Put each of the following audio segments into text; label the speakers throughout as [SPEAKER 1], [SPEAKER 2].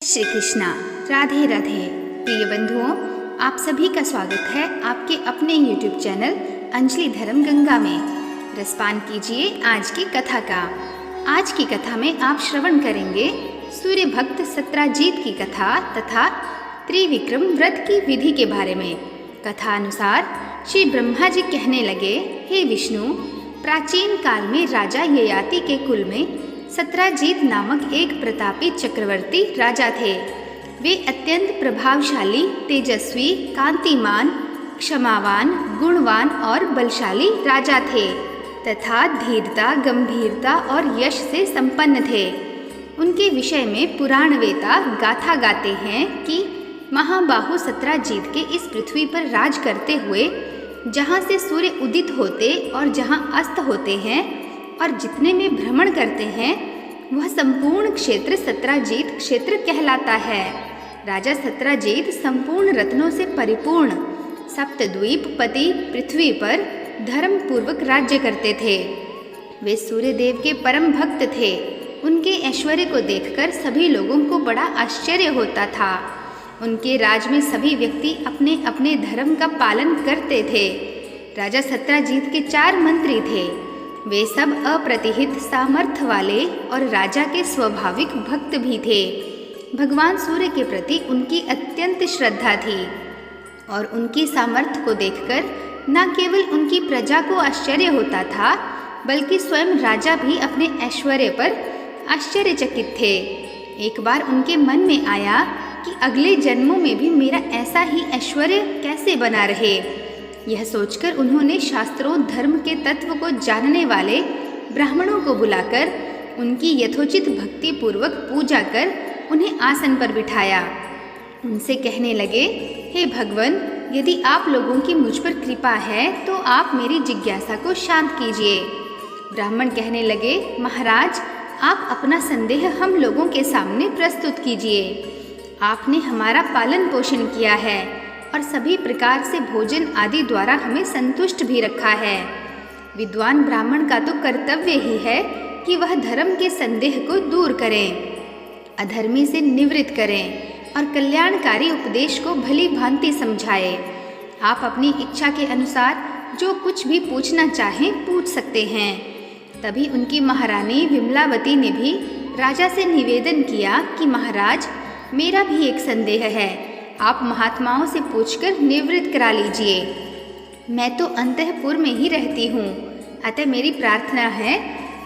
[SPEAKER 1] श्री कृष्णा। राधे राधे। प्रिय बंधुओं, आप सभी का स्वागत है आपके अपने YouTube चैनल अंजलि धर्म गंगा में। रसपान कीजिए आज की कथा का। आज की कथा में आप श्रवण करेंगे सूर्य भक्त सत्राजीत की कथा तथा त्रिविक्रम व्रत की विधि के बारे में। कथा अनुसार श्री ब्रह्मा जी कहने लगे, हे विष्णु, प्राचीन काल में राजा ययाति के कुल में सत्राजीत नामक एक प्रतापी चक्रवर्ती राजा थे। वे अत्यंत प्रभावशाली, तेजस्वी, कांतिमान, क्षमावान, गुणवान और बलशाली राजा थे तथा धीरता, गंभीरता और यश से संपन्न थे। उनके विषय में पुराणवेता गाथा गाते हैं कि महाबाहु सत्राजीत के इस पृथ्वी पर राज करते हुए जहाँ से सूर्य उदित होते और जहाँ अस्त होते हैं और जितने में भ्रमण करते हैं वह संपूर्ण क्षेत्र सत्राजीत क्षेत्र कहलाता है। राजा सत्राजीत संपूर्ण रत्नों से परिपूर्ण सप्तद्वीप पति पृथ्वी पर धर्म पूर्वक राज्य करते थे। वे सूर्य देव के परम भक्त थे। उनके ऐश्वर्य को देखकर सभी लोगों को बड़ा आश्चर्य होता था। उनके राज में सभी व्यक्ति अपने अपने धर्म का पालन करते थे। राजा सत्राजीत के 4 मंत्री थे। वे सब अप्रतिहित सामर्थ्य वाले और राजा के स्वाभाविक भक्त भी थे। भगवान सूर्य के प्रति उनकी अत्यंत श्रद्धा थी और उनकी सामर्थ्य को देखकर न केवल उनकी प्रजा को आश्चर्य होता था, बल्कि स्वयं राजा भी अपने ऐश्वर्य पर आश्चर्यचकित थे। एक बार उनके मन में आया कि अगले जन्मों में भी मेरा ऐसा ही ऐश्वर्य कैसे बना रहे। यह सोचकर उन्होंने शास्त्रों धर्म के तत्व को जानने वाले ब्राह्मणों को बुलाकर उनकी यथोचित भक्ति पूर्वक पूजा कर उन्हें आसन पर बिठाया। उनसे कहने लगे, हे भगवान, यदि आप लोगों की मुझ पर कृपा है तो आप मेरी जिज्ञासा को शांत कीजिए। ब्राह्मण कहने लगे, महाराज, आप अपना संदेह हम लोगों के सामने प्रस्तुत कीजिए। आपने हमारा पालन पोषण किया है और सभी प्रकार से भोजन आदि द्वारा हमें संतुष्ट भी रखा है। विद्वान ब्राह्मण का तो कर्तव्य ही है कि वह धर्म के संदेह को दूर करें, अधर्मी से निवृत्त करें और कल्याणकारी उपदेश को भली भांति समझाए। आप अपनी इच्छा के अनुसार जो कुछ भी पूछना चाहें पूछ सकते हैं। तभी उनकी महारानी विमलावती ने भी राजा से निवेदन किया कि महाराज, मेरा भी एक संदेह है, आप महात्माओं से पूछकर निवृत्त करा लीजिए। मैं तो अंतःपुर में ही रहती हूँ, अतः मेरी प्रार्थना है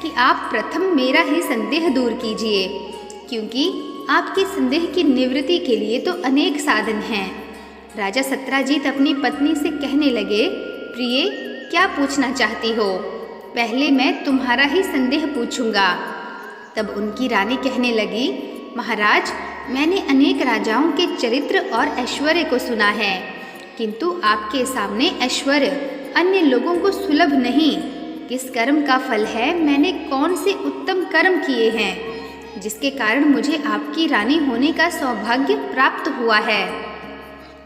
[SPEAKER 1] कि आप प्रथम मेरा ही संदेह दूर कीजिए, क्योंकि आपके संदेह की निवृत्ति के लिए तो अनेक साधन हैं। राजा सत्राजीत अपनी पत्नी से कहने लगे, प्रिय, क्या पूछना चाहती हो? पहले मैं तुम्हारा ही संदेह पूछूंगा। तब उनकी रानी कहने लगी, महाराज, मैंने अनेक राजाओं के चरित्र और ऐश्वर्य को सुना है, किंतु आपके सामने ऐश्वर्य अन्य लोगों को सुलभ नहीं। किस कर्म का फल है, मैंने कौन से उत्तम कर्म किए हैं जिसके कारण मुझे आपकी रानी होने का सौभाग्य प्राप्त हुआ है?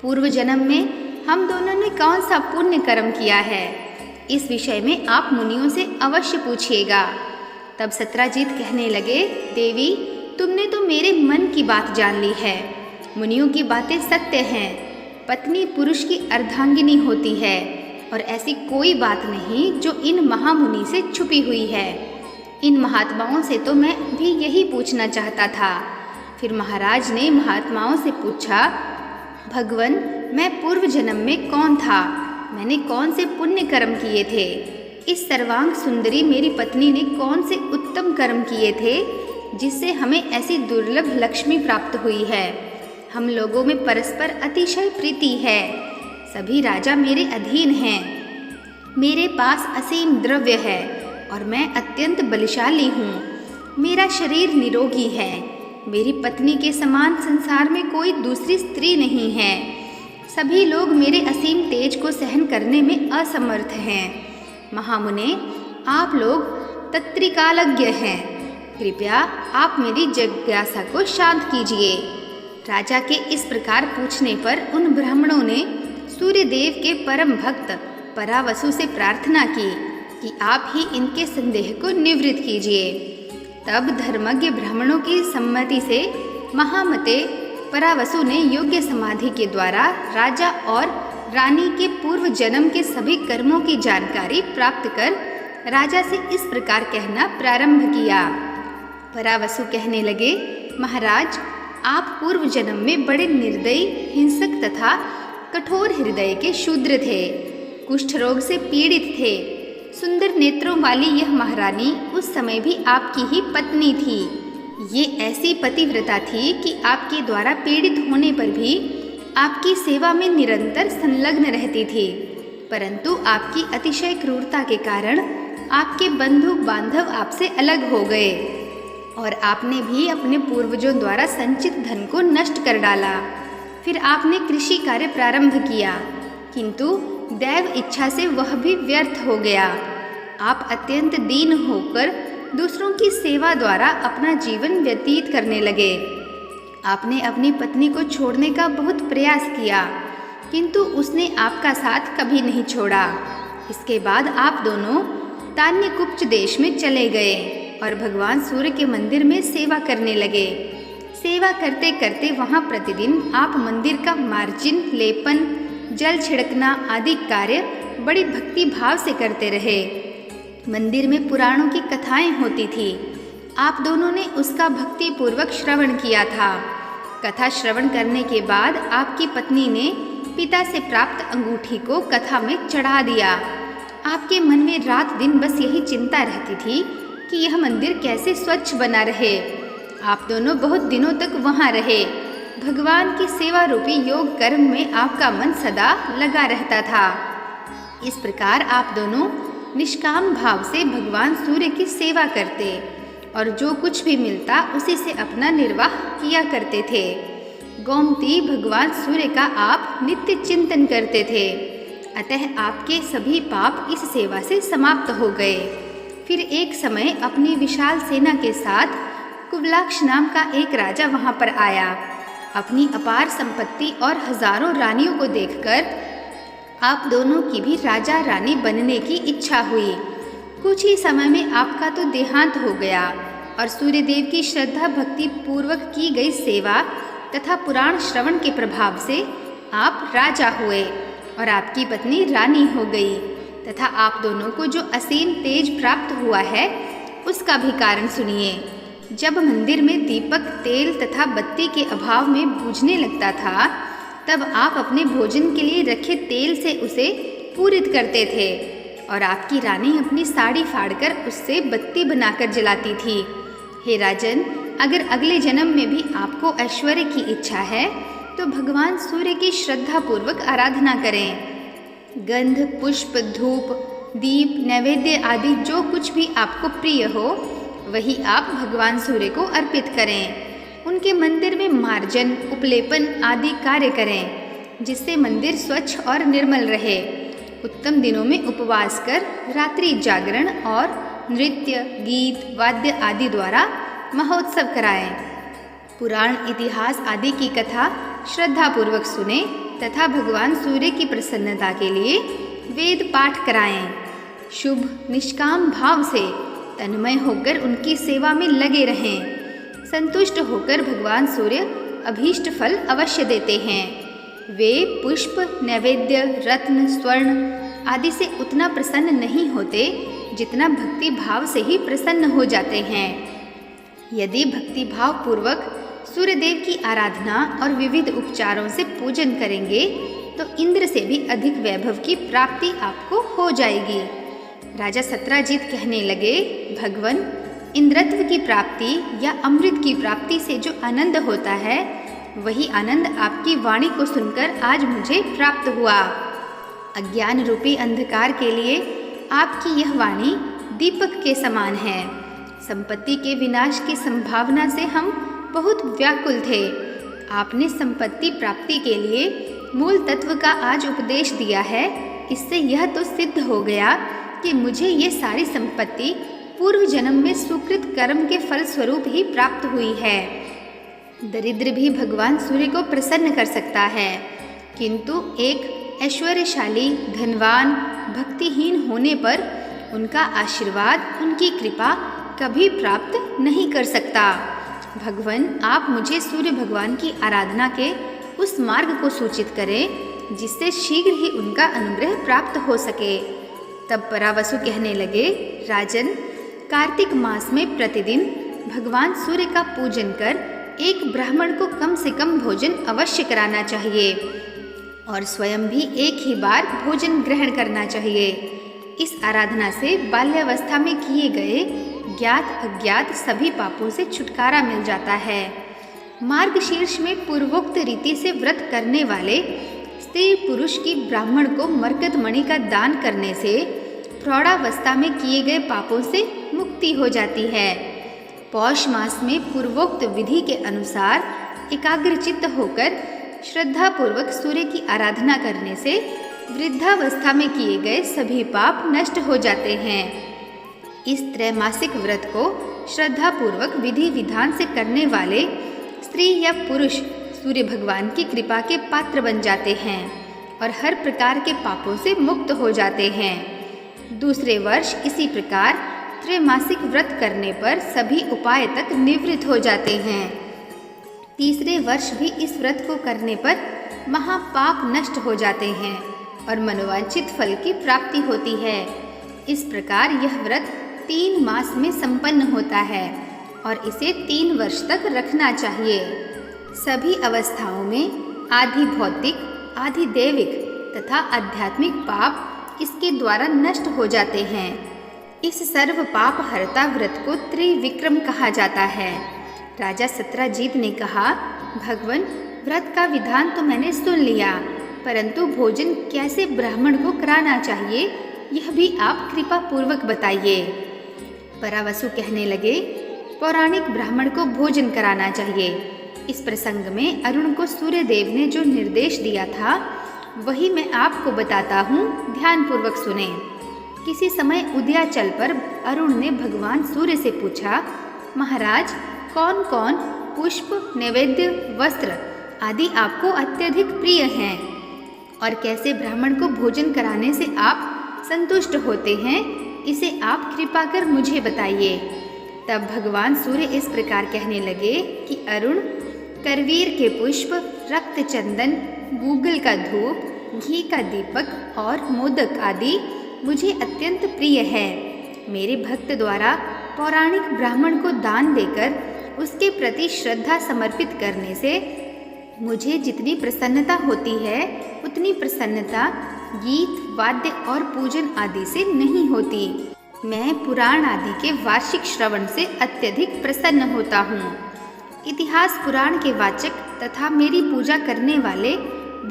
[SPEAKER 1] पूर्व जन्म में हम दोनों ने कौन सा पुण्य कर्म किया है? इस विषय में आप मुनियों से अवश्य पूछिएगा। तब सत्राजीत कहने लगे, देवी, तुमने तो मेरे मन की बात जान ली है। मुनियों की बातें सत्य हैं। पत्नी पुरुष की अर्धांगिनी होती है और ऐसी कोई बात नहीं जो इन महामुनि से छुपी हुई है। इन महात्माओं से तो मैं भी यही पूछना चाहता था। फिर महाराज ने महात्माओं से पूछा, भगवान, मैं पूर्व जन्म में कौन था? मैंने कौन से पुण्य कर्म किए थे? इस सर्वांग सुंदरी मेरी पत्नी ने कौन से उत्तम कर्म किए थे जिससे हमें ऐसी दुर्लभ लक्ष्मी प्राप्त हुई है? हम लोगों में परस्पर अतिशय प्रीति है। सभी राजा मेरे अधीन हैं। मेरे पास असीम द्रव्य है और मैं अत्यंत बलशाली हूँ। मेरा शरीर निरोगी है। मेरी पत्नी के समान संसार में कोई दूसरी स्त्री नहीं है। सभी लोग मेरे असीम तेज को सहन करने में असमर्थ हैं। महामुने, आप लोग तत्रिकालज्ञ हैं। कृपया आप मेरी जिज्ञासा को शांत कीजिए। राजा के इस प्रकार पूछने पर उन ब्राह्मणों ने सूर्य देव के परम भक्त परावसु से प्रार्थना की कि आप ही इनके संदेह को निवृत्त कीजिए। तब धर्मज्ञ ब्राह्मणों की सम्मति से महामते परावसु ने योग्य समाधि के द्वारा राजा और रानी के पूर्व जन्म के सभी कर्मों की जानकारी प्राप्त कर राजा से इस प्रकार कहना प्रारंभ किया। परावसु कहने लगे, महाराज, आप पूर्व जन्म में बड़े निर्दयी, हिंसक तथा कठोर हृदय के शूद्र थे, कुष्ठ रोग से पीड़ित थे। सुंदर नेत्रों वाली यह महारानी उस समय भी आपकी ही पत्नी थी। ये ऐसी पतिव्रता थी कि आपके द्वारा पीड़ित होने पर भी आपकी सेवा में निरंतर संलग्न रहती थी, परंतु आपकी अतिशय क्रूरता के कारण आपके बंधु बांधव आपसे अलग हो गए और आपने भी अपने पूर्वजों द्वारा संचित धन को नष्ट कर डाला। फिर आपने कृषि कार्य प्रारंभ किया, किंतु दैव इच्छा से वह भी व्यर्थ हो गया। आप अत्यंत दीन होकर दूसरों की सेवा द्वारा अपना जीवन व्यतीत करने लगे। आपने अपनी पत्नी को छोड़ने का बहुत प्रयास किया, किंतु उसने आपका साथ कभी नहीं छोड़ा। इसके बाद आप दोनों तान्यकुब्ज देश में चले गए और भगवान सूर्य के मंदिर में सेवा करने लगे। सेवा करते करते वहाँ प्रतिदिन आप मंदिर का मार्जिन, लेपन, जल छिड़कना आदि कार्य बड़ी भक्ति भाव से करते रहे। मंदिर में पुराणों की कथाएं होती थी। आप दोनों ने उसका भक्ति पूर्वक श्रवण किया था। कथा श्रवण करने के बाद आपकी पत्नी ने पिता से प्राप्त अंगूठी को कथा में चढ़ा दिया। आपके मन में रात दिन बस यही चिंता रहती थी कि यह मंदिर कैसे स्वच्छ बना रहे। आप दोनों बहुत दिनों तक वहाँ रहे। भगवान की सेवा रूपी योग कर्म में आपका मन सदा लगा रहता था। इस प्रकार आप दोनों निष्काम भाव से भगवान सूर्य की सेवा करते और जो कुछ भी मिलता उसी से अपना निर्वाह किया करते थे। गोमती भगवान सूर्य का आप नित्य चिंतन करते थे, अतः आपके सभी पाप इस सेवा से समाप्त हो गए। फिर एक समय अपनी विशाल सेना के साथ कुवलाक्ष नाम का एक राजा वहाँ पर आया। अपनी अपार संपत्ति और हजारों रानियों को देखकर आप दोनों की भी राजा रानी बनने की इच्छा हुई। कुछ ही समय में आपका तो देहांत हो गया और सूर्यदेव की श्रद्धा भक्ति पूर्वक की गई सेवा तथा पुराण श्रवण के प्रभाव से आप राजा हुए और आपकी पत्नी रानी हो गई तथा आप दोनों को जो असीम तेज प्राप्त हुआ है उसका भी कारण सुनिए। जब मंदिर में दीपक तेल तथा बत्ती के अभाव में बुझने लगता था, तब आप अपने भोजन के लिए रखे तेल से उसे पूरित करते थे और आपकी रानी अपनी साड़ी फाड़कर उससे बत्ती बनाकर जलाती थी। हे राजन, अगर अगले जन्म में भी आपको ऐश्वर्य की इच्छा है तो भगवान सूर्य की श्रद्धा पूर्वक आराधना करें। गंध, पुष्प, धूप, दीप, नैवेद्य आदि जो कुछ भी आपको प्रिय हो वही आप भगवान सूर्य को अर्पित करें। उनके मंदिर में मार्जन, उपलेपन आदि कार्य करें जिससे मंदिर स्वच्छ और निर्मल रहे। उत्तम दिनों में उपवास कर रात्रि जागरण और नृत्य, गीत, वाद्य आदि द्वारा महोत्सव कराएं। पुराण, इतिहास आदि की कथा श्रद्धापूर्वक सुने तथा भगवान सूर्य की प्रसन्नता के लिए वेद पाठ कराएं। शुभ निष्काम भाव से तन्मय होकर उनकी सेवा में लगे रहें। संतुष्ट होकर भगवान सूर्य अभीष्ट फल अवश्य देते हैं। वे पुष्प, नैवेद्य, रत्न, स्वर्ण आदि से उतना प्रसन्न नहीं होते जितना भक्ति भाव से ही प्रसन्न हो जाते हैं। यदि भक्ति भाव पूर्वक सूर्यदेव की आराधना और विविध उपचारों से पूजन करेंगे तो इंद्र से भी अधिक वैभव की प्राप्ति आपको हो जाएगी। राजा सत्राजीत कहने लगे, भगवन, इंद्रत्व की प्राप्ति या अमृत की प्राप्ति से जो आनंद होता है वही आनंद आपकी वाणी को सुनकर आज मुझे प्राप्त हुआ। अज्ञान रूपी अंधकार के लिए आपकी यह वाणी दीपक के समान है। संपत्ति के विनाश की संभावना से हम बहुत व्याकुल थे। आपने संपत्ति प्राप्ति के लिए मूल तत्व का आज उपदेश दिया है। इससे यह तो सिद्ध हो गया कि मुझे ये सारी संपत्ति पूर्व जन्म में सुकृत कर्म के फल स्वरूप ही प्राप्त हुई है। दरिद्र भी भगवान सूर्य को प्रसन्न कर सकता है, किंतु एक ऐश्वर्यशाली, धनवान, भक्तिहीन होने पर उनका आशीर्वाद, उनकी कृपा कभी प्राप्त नहीं कर सकता। भगवान आप मुझे सूर्य भगवान की आराधना के उस मार्ग को सूचित करें जिससे शीघ्र ही उनका अनुग्रह प्राप्त हो सके। तब परावसु कहने लगे, राजन, कार्तिक मास में प्रतिदिन भगवान सूर्य का पूजन कर एक ब्राह्मण को कम से कम भोजन अवश्य कराना चाहिए और स्वयं भी एक ही बार भोजन ग्रहण करना चाहिए। इस आराधना से बाल्यावस्था में किए गए ज्ञात अज्ञात सभी पापों से छुटकारा मिल जाता है। मार्गशीर्ष में पूर्वोक्त रीति से व्रत करने वाले स्त्री पुरुष की ब्राह्मण को मरकत मणि का दान करने से प्रौढ़ावस्था में किए गए पापों से मुक्ति हो जाती है। पौष मास में पूर्वोक्त विधि के अनुसार एकाग्रचित्त होकर श्रद्धापूर्वक सूर्य की आराधना करने से वृद्धावस्था में किए गए सभी पाप नष्ट हो जाते हैं। इस त्रैमासिक व्रत को श्रद्धापूर्वक विधि विधान से करने वाले स्त्री या पुरुष सूर्य भगवान की कृपा के पात्र बन जाते हैं और हर प्रकार के पापों से मुक्त हो जाते हैं। दूसरे वर्ष इसी प्रकार त्रैमासिक व्रत करने पर सभी उपाय तक निवृत्त हो जाते हैं। तीसरे वर्ष भी इस व्रत को करने पर महापाप नष्ट हो जाते हैं और मनोवांछित फल की प्राप्ति होती है। इस प्रकार यह व्रत 3 मास में संपन्न होता है और इसे 3 वर्ष तक रखना चाहिए। सभी अवस्थाओं में आधि भौतिक, आधि दैविक तथा आध्यात्मिक पाप इसके द्वारा नष्ट हो जाते हैं। इस सर्व पाप हरता व्रत को त्रिविक्रम कहा जाता है। राजा सत्राजीत ने कहा, भगवान, व्रत का विधान तो मैंने सुन लिया, परंतु भोजन कैसे ब्राह्मण को कराना चाहिए यह भी आप कृपा पूर्वक बताइए। परावसु कहने लगे, पौराणिक ब्राह्मण को भोजन कराना चाहिए। इस प्रसंग में अरुण को सूर्य देव ने जो निर्देश दिया था वही मैं आपको बताता हूँ, ध्यानपूर्वक सुने। किसी समय उदयाचल पर अरुण ने भगवान सूर्य से पूछा, महाराज, कौन कौन पुष्प, नैवेद्य, वस्त्र आदि आपको अत्यधिक प्रिय हैं और कैसे ब्राह्मण को भोजन कराने से आप संतुष्ट होते हैं, इसे आप कृपा कर मुझे बताइए। तब भगवान सूर्य इस प्रकार कहने लगे कि अरुण, करवीर के पुष्प, रक्त चंदन, गूगल का धूप, घी का दीपक और मोदक आदि मुझे अत्यंत प्रिय है। मेरे भक्त द्वारा पौराणिक ब्राह्मण को दान देकर उसके प्रति श्रद्धा समर्पित करने से मुझे जितनी प्रसन्नता होती है उतनी प्रसन्नता गीत, वाद्य और पूजन आदि से नहीं होती। मैं पुराण आदि के वार्षिक श्रवण से अत्यधिक प्रसन्न होता हूँ। इतिहास पुराण के वाचक तथा मेरी पूजा करने वाले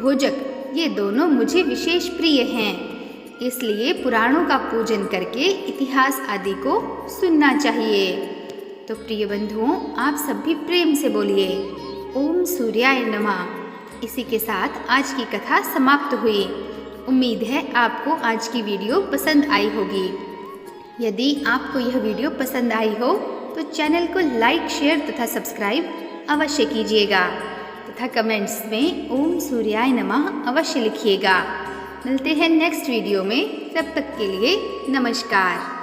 [SPEAKER 1] भोजक ये दोनों मुझे विशेष प्रिय हैं। इसलिए पुराणों का पूजन करके इतिहास आदि को सुनना चाहिए। तो प्रिय बंधुओं, आप सब भी प्रेम से बोलिए ओम सूर्याय नमः। इसी के साथ आज की कथा समाप्त हुई। उम्मीद है आपको आज की वीडियो पसंद आई होगी। यदि आपको यह वीडियो पसंद आई हो तो चैनल को लाइक, शेयर तथा सब्सक्राइब अवश्य कीजिएगा तथा कमेंट्स में ओम सूर्याय नमः अवश्य लिखिएगा। मिलते हैं नेक्स्ट वीडियो में, तब तक के लिए नमस्कार।